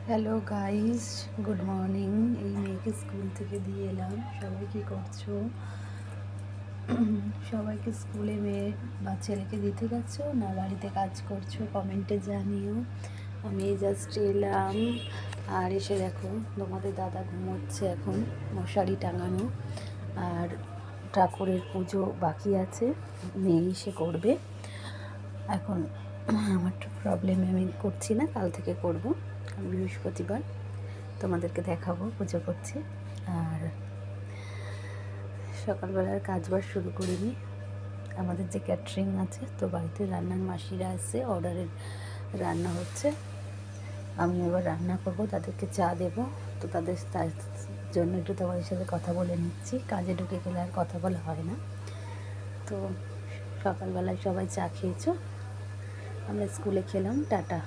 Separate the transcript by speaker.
Speaker 1: Hello guys, good morning. এই মেয়েকে school থেকে দিয়ে এলাম। সবাই কী করছো? সবাইকে স্কুলে মেয়ে বা ছেলেকে দিতে গেছো না বাড়িতে কাজ করছো? কমেন্টে জানিও। আমি জাস্ট এলাম, আর এসে দেখো তোমাদের দাদা ঘুমোচ্ছে এখন, মশারি টাঙানো। আর ঠাকুরের পুজো বাকি আছে, মেয়ে এসে করবে। এখন আমার প্রবলেমে আমি করছি না, কাল থেকে করব। কাল বৃহস্পতিবার, তোমাদেরকে দেখাবো পুজো করছি। আর সকালবেলার কাজবাজ শুরু করিনি। আমাদের যে ক্যাটারিং আছে, তো বাড়িতে রান্নার মাসিরা আসছে, অর্ডারের রান্না হচ্ছে। আমি এবার রান্না করব, তাদেরকে চা দেব। তো তার জন্য একটু তোমাদের সাথে কথা বলে নিচ্ছি। কাজে ঢুকে গেলে আর কথা বলা হয় না। তো সকালবেলায় সবাই চা খেয়েছো, আমরা স্কুলে খেলাম। টাটা।